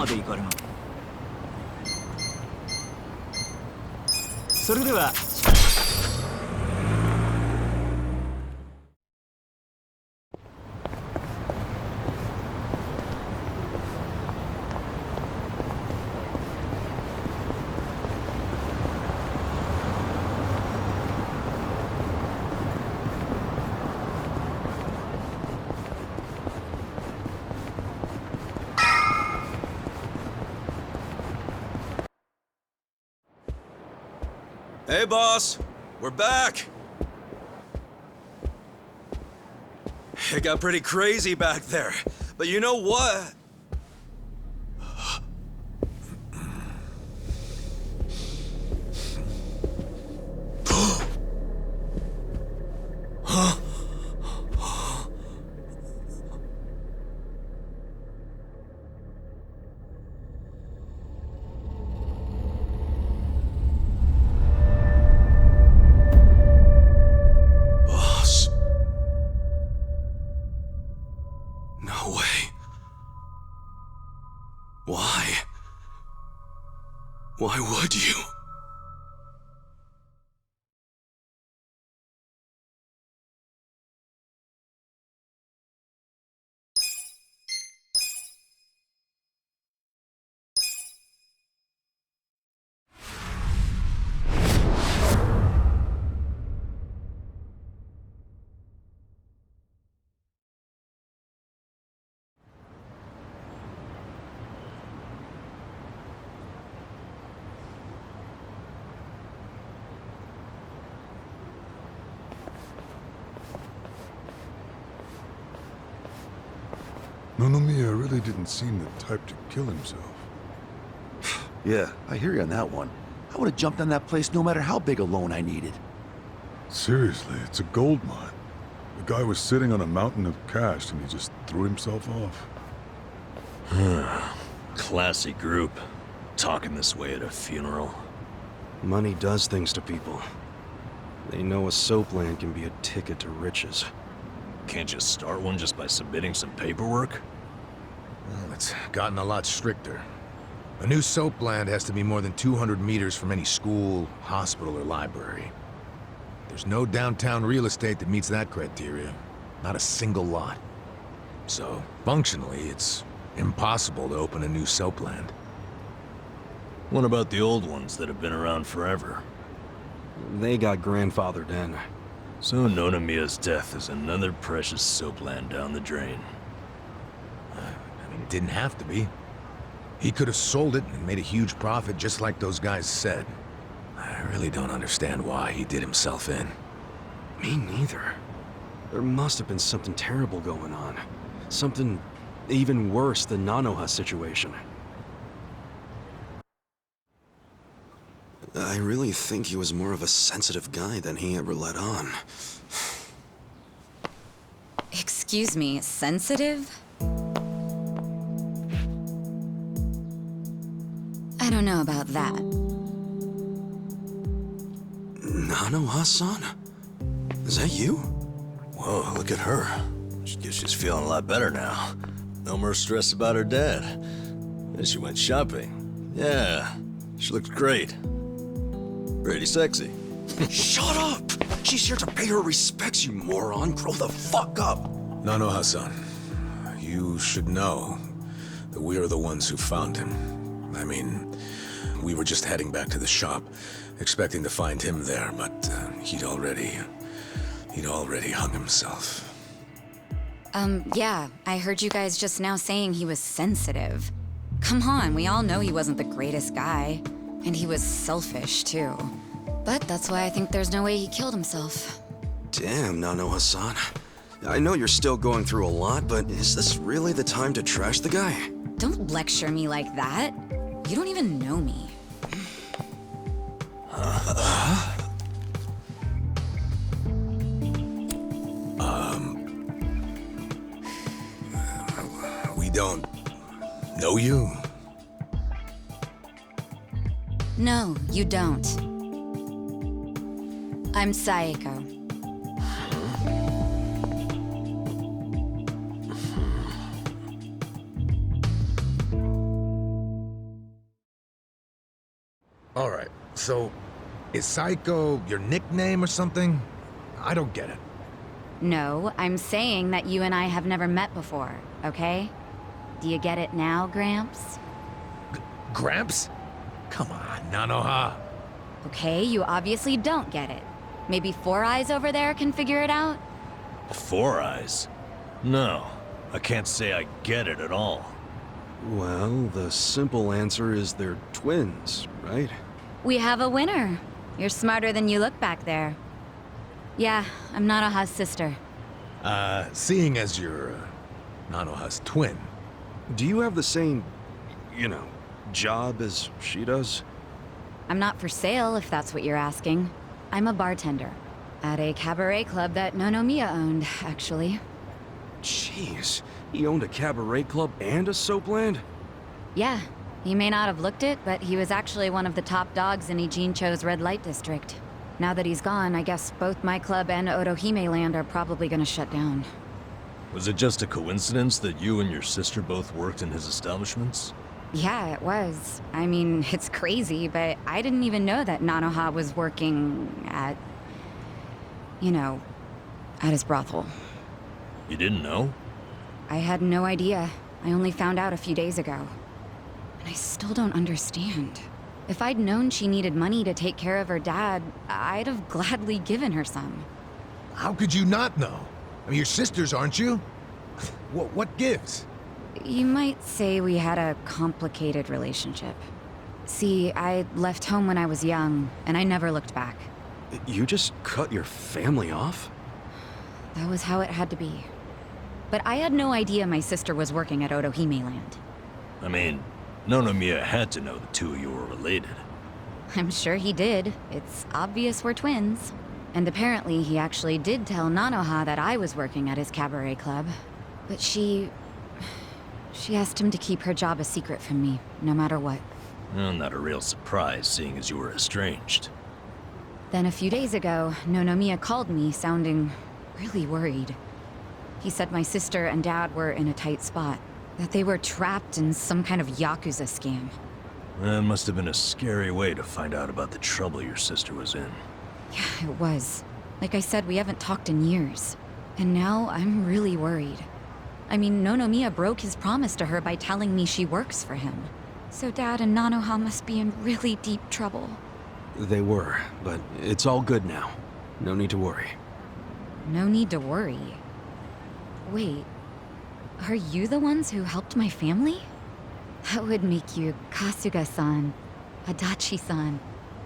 まで行かれます。それでは。Hey, boss. We're back. It got pretty crazy back there. But you know what? Huh? No way. Why? Why would you? Nonomiya really didn't seem the type to kill himself. Yeah, I hear you on that one. I would have jumped on that place no matter how big a loan I needed. Seriously, it's a gold mine. The guy was sitting on a mountain of cash and he just threw himself off. Classy group. Talking this way at a funeral. Money does things to people. They know a soap land can be a ticket to riches. Can't you start one just by submitting some paperwork? Well, it's gotten a lot stricter. A new soap land has to be more than 200 meters from any school, hospital, or library. There's no downtown real estate that meets that criteria. Not a single lot. So, functionally, it's impossible to open a new soap land. What about the old ones that have been around forever? They got grandfathered in. So Nonomiya's death is another precious soap land down the drain. I mean, it didn't have to be. He could have sold it and made a huge profit just like those guys said. I really don't understand why he did himself in. Me neither. There must have been something terrible going on. Something even worse than Nanoha's situation. I really think he was more of a sensitive guy than he ever let on. Excuse me, sensitive? I don't know about that. Nanoha-san? Is that you? Whoa, look at her. Guess she's feeling a lot better now. No more stress about her dad. And she went shopping. Yeah, she looks great. Pretty sexy. Shut up! She's here to pay her respects, you moron. Grow the fuck up! Nanoha-san, you should know that we are the ones who found him. I mean, we were just heading back to the shop, expecting to find him there, but he'd already hung himself. Yeah, I heard you guys just now saying he was sensitive. Come on, we all know he wasn't the greatest guy. And he was selfish, too. But that's why I think there's no way he killed himself. Damn, Nanoha-san. I know you're still going through a lot, but is this really the time to trash the guy? Don't lecture me like that. You don't even know me. We don't know you? No, you don't. I'm Saeko. So, is Psycho your nickname or something? I don't get it. No, I'm saying that you and I have never met before, okay? Do you get it now, Gramps? Gramps? Come on, Nanoha. Okay, you obviously don't get it. Maybe Four Eyes over there can figure it out? Four Eyes? No, I can't say I get it at all. Well, the simple answer is they're twins, right? We have a winner. You're smarter than you look back there. Yeah, I'm Nanoha's sister. Seeing as you're, Nanoha's twin, Do you have the same, job as she does? I'm not for sale, if that's what you're asking. I'm a bartender. At a cabaret club that Nonomiya owned, actually. Jeez, he owned a cabaret club and a soap land? Yeah, you may not have looked it, but he was actually one of the top dogs in Ijincho's red light district. Now that he's gone, I guess both my club and Otohime land are probably gonna shut down. Was it just a coincidence that you and your sister both worked in his establishments? Yeah, it was. I mean, it's crazy, but I didn't even know that Nanoha was working at... at his brothel. You didn't know? I had no idea. I only found out a few days ago. And I still don't understand. If I'd known she needed money to take care of her dad, I'd have gladly given her some. how could you not know? I mean, you're sisters, aren't you? What gives? You might say we had a complicated relationship. See, I left home when I was young, and I never looked back. You just cut your family off? That was how it had to be. But I had no idea my sister was working at Otohime land. I mean, Nonomiya had to know the two of you were related. I'm sure he did. It's obvious we're twins. And apparently he actually did tell Nanoha that I was working at his cabaret club. But she asked him to keep her job a secret from me, no matter what. Well, not a real surprise, seeing as you were estranged. Then a few days ago, Nonomiya called me, sounding really worried. He said my sister and dad were in a tight spot, that they were trapped in some kind of Yakuza scam. That must have been a scary way to find out about the trouble your sister was in. Yeah, it was. Like I said, we haven't talked in years. And now I'm really worried. I mean, Nonomiya broke his promise to her by telling me she works for him. So Dad and Nanoha must be in really deep trouble. They were, but it's all good now. No need to worry. No need to worry. Wait, are you the ones who helped my family? That would make you Kasuga-san, Adachi-san,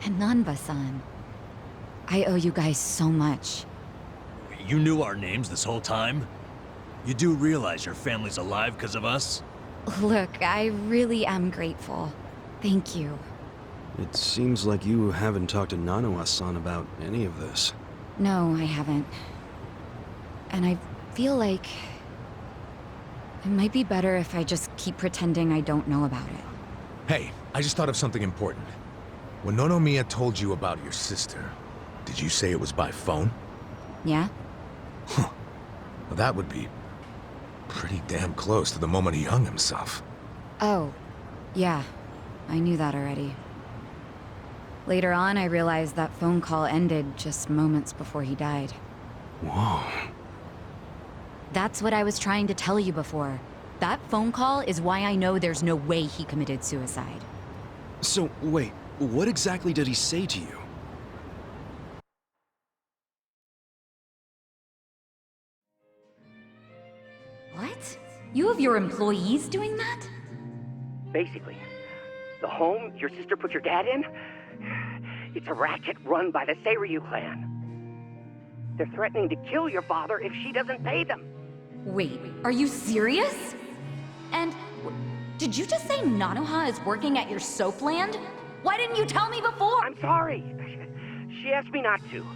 and Nanba-san. I owe you guys so much. You knew our names this whole time? You do realize your family's alive because of us? Look, I really am grateful. Thank you. It seems like you haven't talked to Nanoha-san about any of this. No, I haven't. And I feel like it might be better if I just keep pretending I don't know about it. Hey, I just thought of something important. When Nonomiya told you about your sister, did you say it was by phone? Yeah? Well, that would be pretty damn close to the moment he hung himself. Oh, yeah. I knew that already. Later on, I realized that phone call ended just moments before he died. Whoa. That's what I was trying to tell you before. That phone call is why I know there's no way he committed suicide. So, wait, what exactly did he say to you? What? You have your employees doing that? Basically, the home your sister put your dad in, it's a racket run by the Seiryu clan. They're threatening to kill your father if she doesn't pay them. Wait, are you serious? And did you just say Nanoha is working at your soap land? Why didn't you tell me before? I'm sorry. She asked me not to.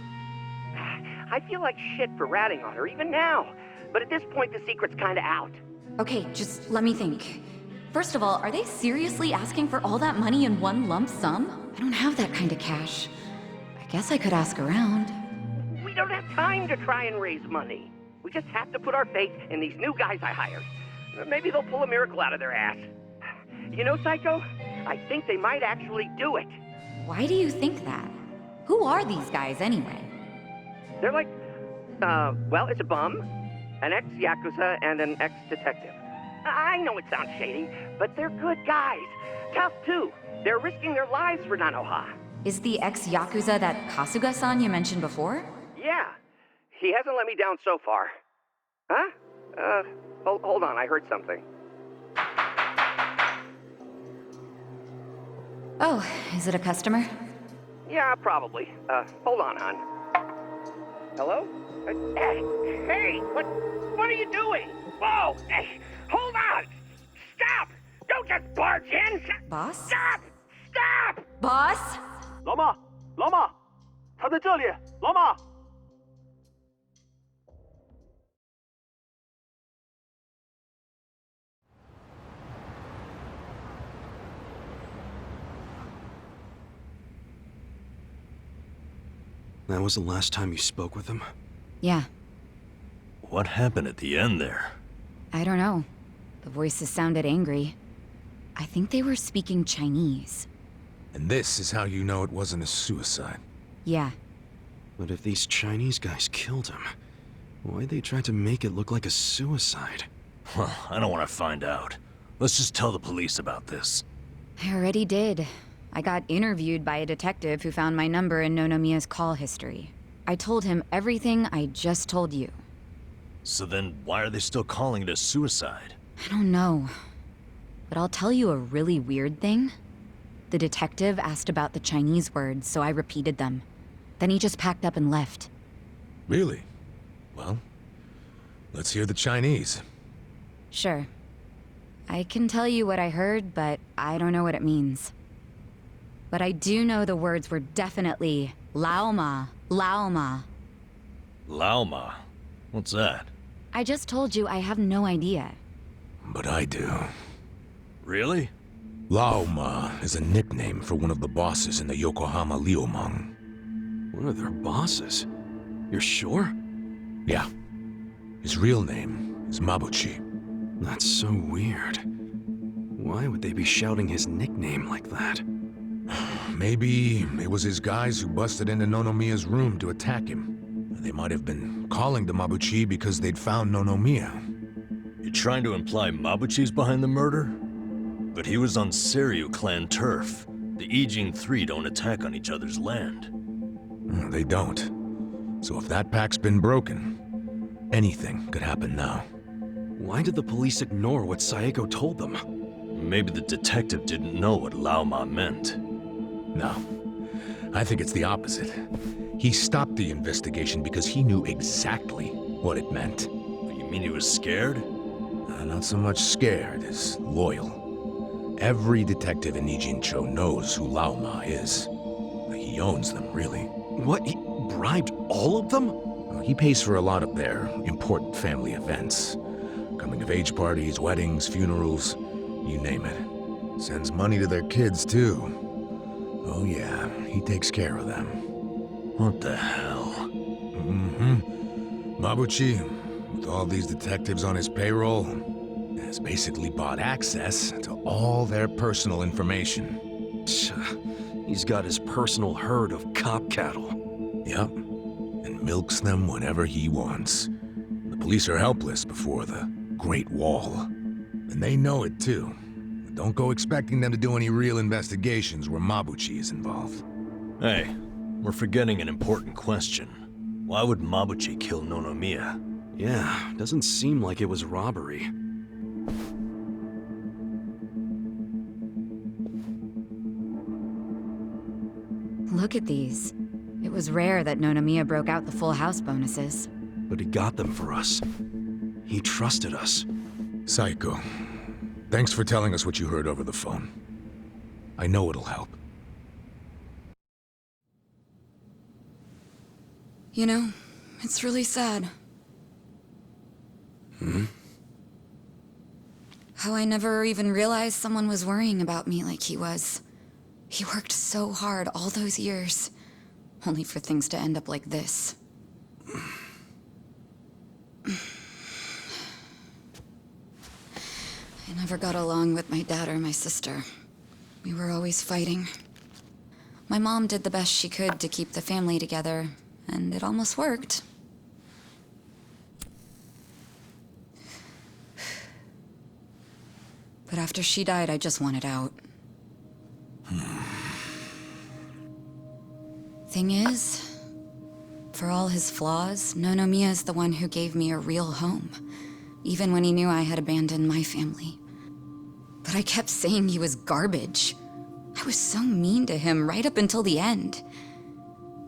I feel like shit for ratting on her even now, but at this point the secret's kinda out. Okay, just let me think. First of all, are they seriously asking for all that money in one lump sum? I don't have that kind of cash. I guess I could ask around. We don't have time to try and raise money. We just have to put our faith in these new guys I hired. Maybe they'll pull a miracle out of their ass. You know, Psycho? I think they might actually do it. Why do you think that? Who are these guys anyway? They're like, well, it's a bum, an ex-Yakuza, and an ex-detective. I know it sounds shady, but they're good guys. Tough, too. They're risking their lives for Nanoha. Is the ex-Yakuza that Kasuga-san you mentioned before? Yeah. He hasn't let me down so far. Huh? Hold on, I heard something. Oh, is it a customer? Yeah, probably. Hold on, hon. Hello? Hey, what are you doing? Whoa! Hey, hold on! Stop! Don't just barge in! Boss? Stop! Stop! Boss? 老马，老马，他在这里，老马。 That was the last time you spoke with him? Yeah, What happened at the end there? I don't know. The voices sounded angry. I think they were speaking Chinese. And this is how you know it wasn't a suicide. Yeah, But if these Chinese guys killed him, why'd they try to make it look like a suicide? Well, I don't want to find out. Let's just tell the police about this. I already did. I got interviewed by a detective who found my number in Nonomiya's call history. I told him everything I just told you. So then, why are they still calling it a suicide? I don't know. But I'll tell you a really weird thing. The detective asked about the Chinese words, so I repeated them. Then he just packed up and left. Really? Well, let's hear the Chinese. Sure. I can tell you what I heard, but I don't know what it means. But I do know the words were definitely Laoma, Laoma. Laoma? What's that? I just told you I have no idea. But I do. Really? Laoma is a nickname for one of the bosses in the Yokohama Liumang. One of their bosses? You're sure? Yeah. His real name is Mabuchi. That's so weird. Why would they be shouting his nickname like that? Maybe it was his guys who busted into Nonomiya's room to attack him. They might have been calling to Mabuchi because they'd found Nonomiya. You're trying to imply Mabuchi's behind the murder? But he was on Seiryu clan turf. The Ijin Three don't attack on each other's land. They don't. So if that pact's been broken, anything could happen now. Why did the police ignore what Saeko told them? Maybe the detective didn't know what Laoma meant. No. I think it's the opposite. He stopped the investigation because he knew exactly what it meant. You mean he was scared? Not so much scared as loyal. Every detective in Ijincho knows who Laoma is. He owns them, really. What? He bribed all of them? He pays for a lot of their important family events. Coming-of-age parties, weddings, funerals, you name it. Sends money to their kids, too. Oh yeah, he takes care of them. What the hell? Mabuchi, with all these detectives on his payroll, has basically bought access to all their personal information. He's got his personal herd of cop cattle. Yep, and milks them whenever he wants. The police are helpless before the Great Wall. And they know it too. But don't go expecting them to do any real investigations where Mabuchi is involved. Hey, we're forgetting an important question. Why would Mabuchi kill Nonomiya? Yeah, doesn't seem like it was robbery. Look at these. It was rare that Nonomiya broke out the full house bonuses. But he got them for us. He trusted us. Saeko, thanks for telling us what you heard over the phone. I know it'll help. You know, it's really sad. How I never even realized someone was worrying about me like he was. He worked so hard all those years, only for things to end up like this. I never got along with my dad or my sister. We were always fighting. My mom did the best she could to keep the family together, and it almost worked. But after she died, I just wanted out. Thing is, for all his flaws, Nonomiya is the one who gave me a real home, even when he knew I had abandoned my family. But I kept saying he was garbage. I was so mean to him right up until the end.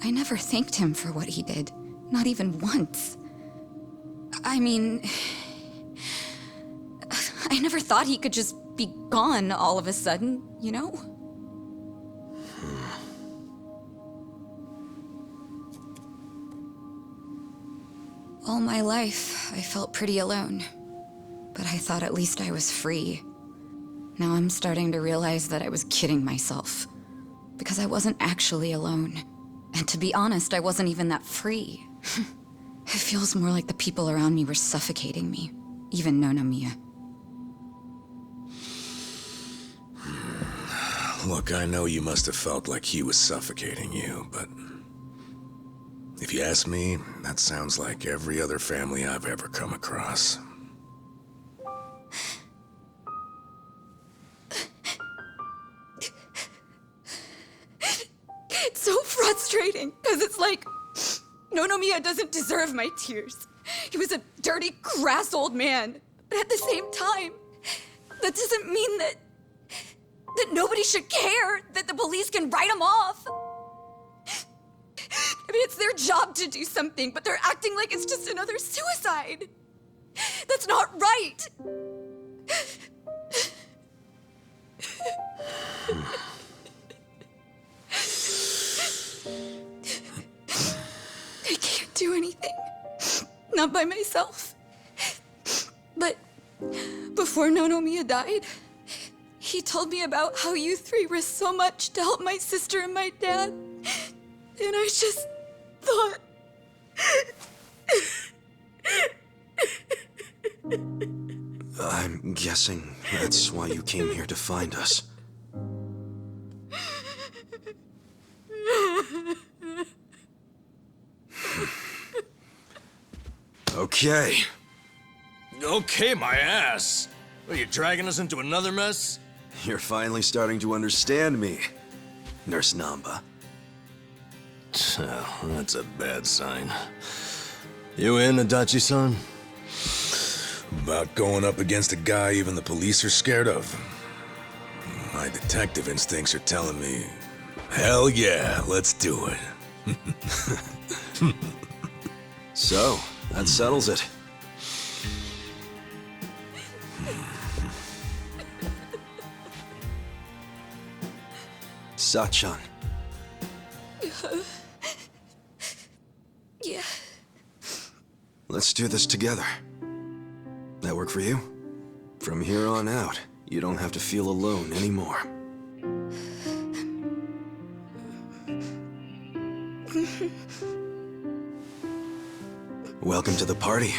I never thanked him for what he did, not even once. I mean, I never thought he could just be gone all of a sudden, you know? All my life, I felt pretty alone. But I thought at least I was free. Now I'm starting to realize that I was kidding myself. Because I wasn't actually alone. And to be honest, I wasn't even that free. It feels more like the people around me were suffocating me. Even Nonomiya. Look, I know you must have felt like he was suffocating you, but... if you ask me, that sounds like every other family I've ever come across. It's so frustrating, because it's like, Nonomiya doesn't deserve my tears. He was a dirty, crass old man. But at the same time, that doesn't mean that nobody should care, that the police can write him off. I mean, it's their job to do something, but they're acting like it's just another suicide. That's not right. I can't do anything. Not by myself. But before Nonomiya died, he told me about how you three risked so much to help my sister and my dad. And I just thought... I'm guessing that's why you came here to find us. Okay. Okay, my ass. Are you dragging us into another mess? You're finally starting to understand me, Nurse Namba. Oh, that's a bad sign. You in, Adachi-san? About going up against a guy even the police are scared of. My detective instincts are telling me, hell yeah, let's do it. So, that settles it. Sachan. Yeah. Let's do this together. That work for you? From here on out, you don't have to feel alone anymore. Welcome to the party.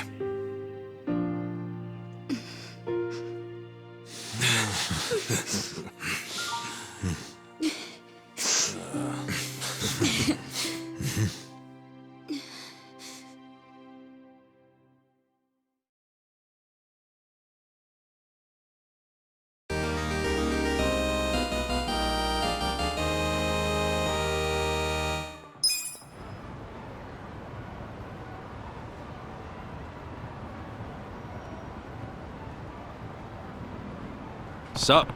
Sup?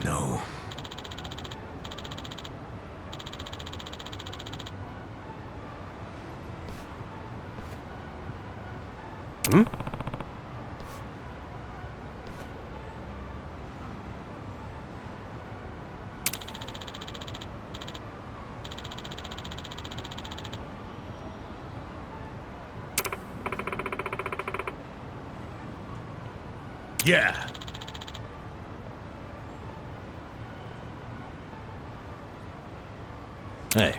No. Hmm? Yeah. Hey.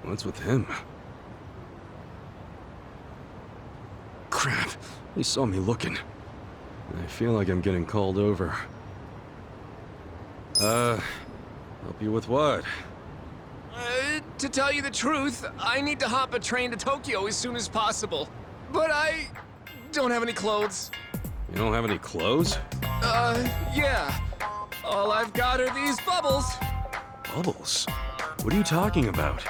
What's with him? Crap. He saw me looking. I feel like I'm getting called over. Help you with what? To tell you the truth, I need to hop a train to Tokyo as soon as possible. But I don't have any clothes. You don't have any clothes? Yeah. All I've got are these bubbles. Bubbles? What are you talking about?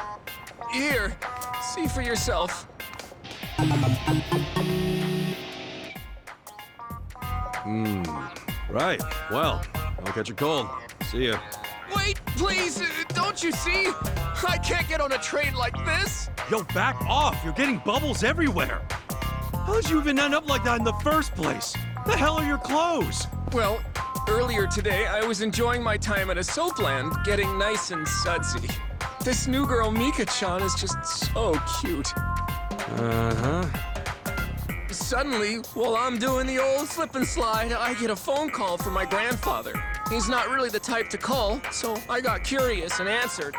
Here, see for yourself. Right. Well, I'll catch a cold. See ya. Wait, please, don't you see? I can't get on a train like this. Yo, back off! You're getting bubbles everywhere! How did you even end up like that in the first place? The hell are your clothes? Well, earlier today, I was enjoying my time at a soap land, getting nice and sudsy. This new girl, Mika-chan, is just so cute. Uh-huh. Suddenly, while I'm doing the old slip and slide, I get a phone call from my grandfather. He's not really the type to call, so I got curious and answered.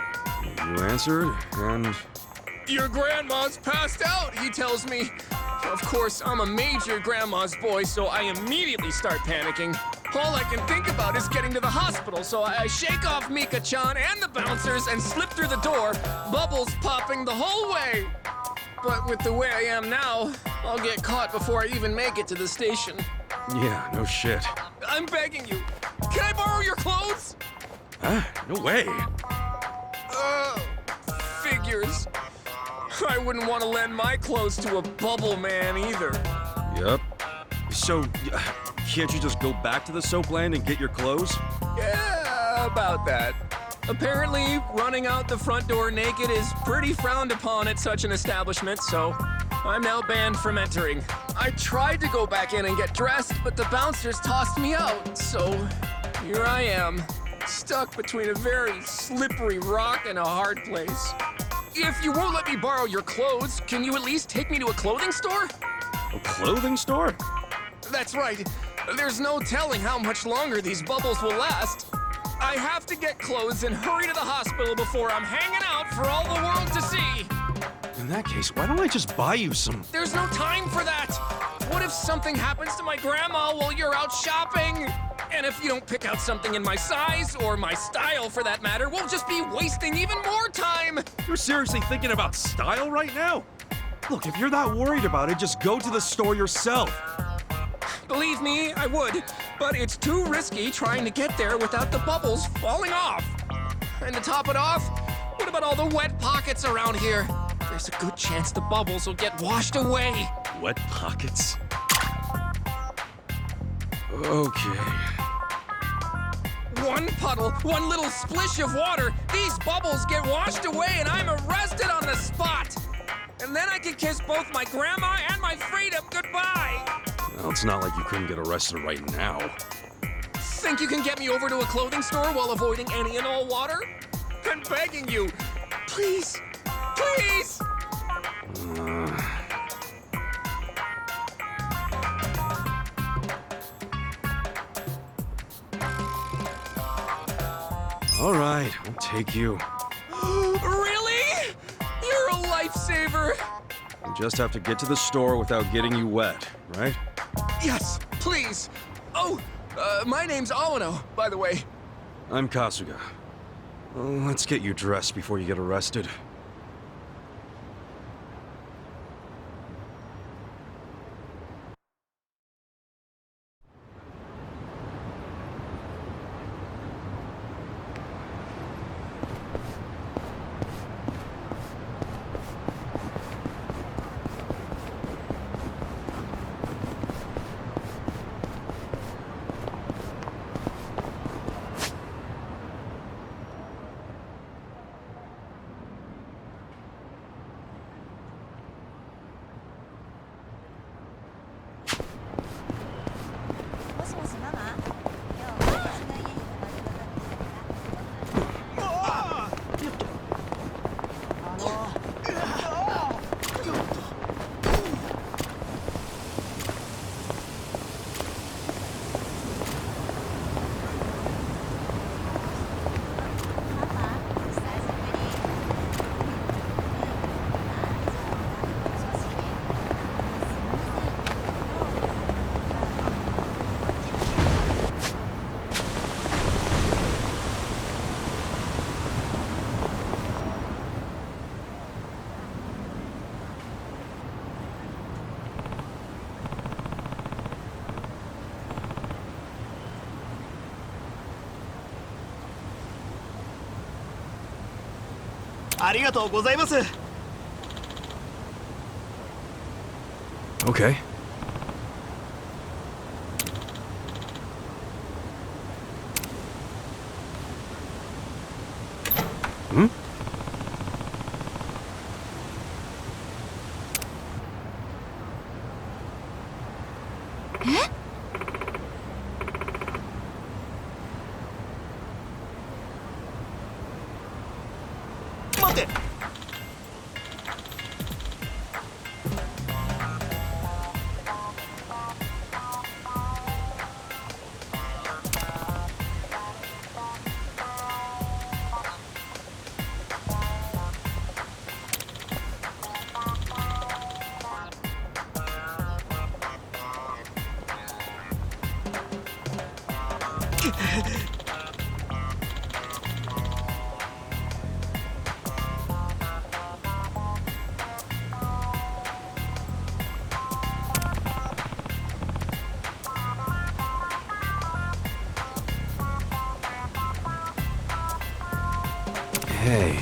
You answered, and... Your grandma's passed out, he tells me. Of course, I'm a major grandma's boy, so I immediately start panicking. All I can think about is getting to the hospital, so I shake off Mika-chan and the bouncers and slip through the door, bubbles popping the whole way. But with the way I am now, I'll get caught before I even make it to the station. Yeah, no shit. I'm begging you. Can I borrow your clothes? No way. Figures. I wouldn't want to lend my clothes to a bubble man either. Yep. So, can't you just go back to the soap land and get your clothes? Yeah, about that. Apparently, running out the front door naked is pretty frowned upon at such an establishment, so I'm now banned from entering. I tried to go back in and get dressed, but the bouncers tossed me out, so here I am, stuck between a very slippery rock and a hard place. If you won't let me borrow your clothes, can you at least take me to a clothing store? A clothing store? That's right. There's no telling how much longer these bubbles will last. I have to get clothes and hurry to the hospital before I'm hanging out for all the world to see. In that case, why don't I just buy you some? There's no time for that. What if something happens to my grandma while you're out shopping? And if you don't pick out something in my size, or my style for that matter, we'll just be wasting even more time. You're seriously thinking about style right now? Look, if you're that worried about it, just go to the store yourself. Believe me, I would, but it's too risky trying to get there without the bubbles falling off. And to top it off, what about all the wet pockets around here? There's a good chance the bubbles will get washed away. Wet pockets? Okay. One puddle, one little splish of water, these bubbles get washed away and I'm arrested on the spot. and then I can kiss both my grandma and my freedom goodbye! Well, it's not like you couldn't get arrested right now. Think you can get me over to a clothing store while avoiding any and all water? I'm begging you! Please! Please! All right, I'll take you. Really? You're a lifesaver! We just have to get to the store without getting you wet, right? Yes, please! Oh, my name's Awano, by the way. I'm Kasuga. Let's get you dressed before you get arrested. Okay. Hmm? Hey.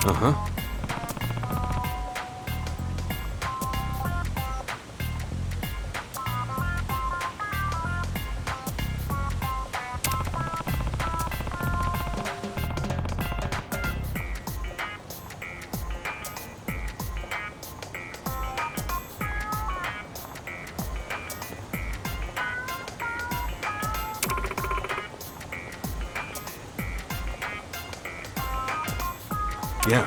Uh-huh. Yeah.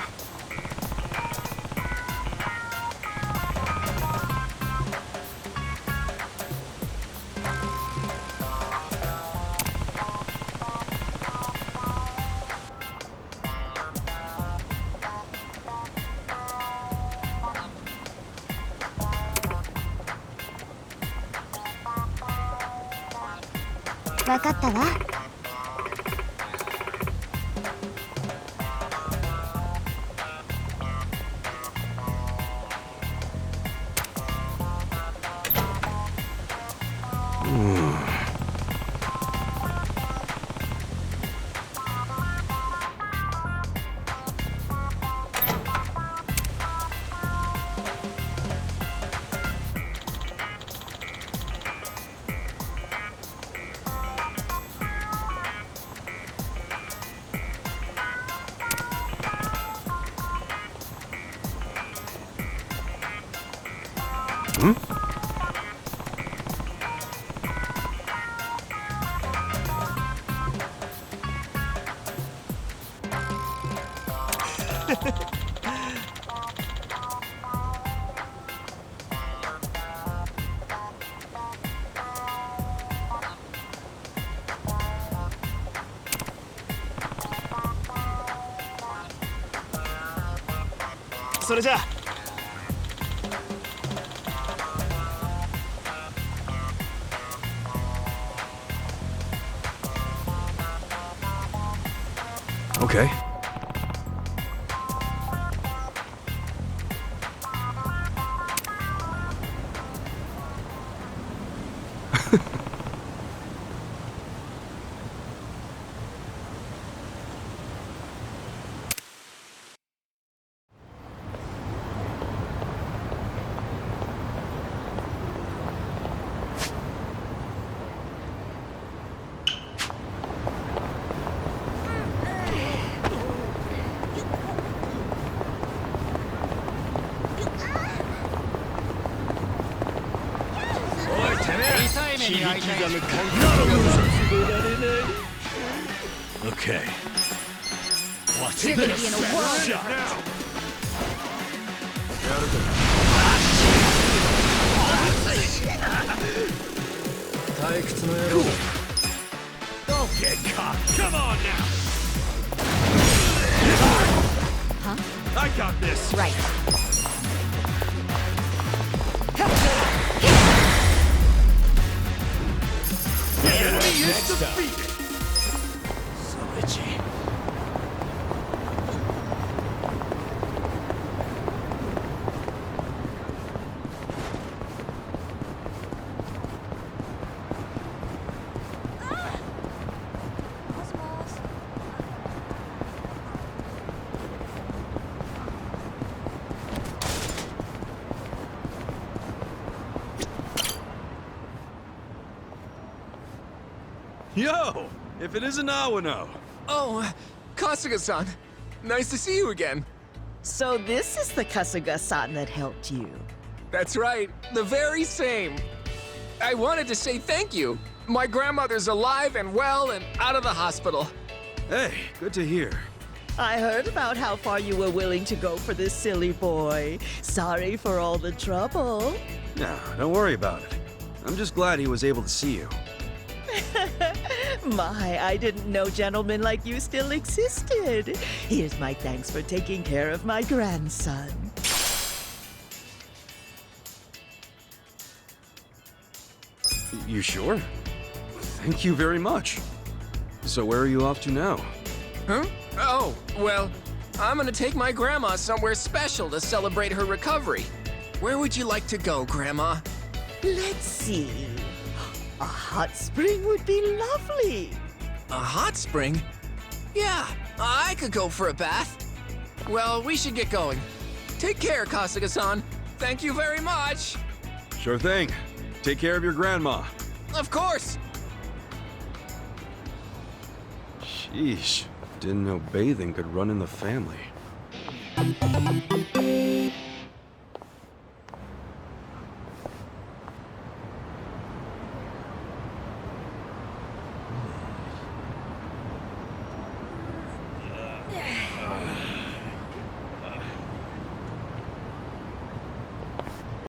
わかったわ。それじゃあ。Okay. Okay. Watch You're gonna be in a whirl. Shit now! Don't get caught! Come on now! Huh? I got this! Right. The enemy is defeated! So itchy. Yo! If it isn't Awano! Oh, Kasuga-san. Nice to see you again. So this is the Kasuga-san that helped you. That's right, the very same. I wanted to say thank you. My grandmother's alive and well and out of the hospital. Hey, good to hear. I heard about how far you were willing to go for this silly boy. Sorry for all the trouble. No, don't worry about it. I'm just glad he was able to see you. My, I didn't know gentlemen like you still existed. Here's my thanks for taking care of my grandson. You sure? Thank you very much. So where are you off to now? Huh? Oh, well, I'm gonna take my grandma somewhere special to celebrate her recovery. Where would you like to go, Grandma? Let's see. A hot spring would be lovely. A hot spring? Yeah, I could go for a bath. Well, we should get going. Take care, Kasuga-san. Thank you very much. Sure thing. Take care of your grandma. Of course. Sheesh. Didn't know bathing could run in the family.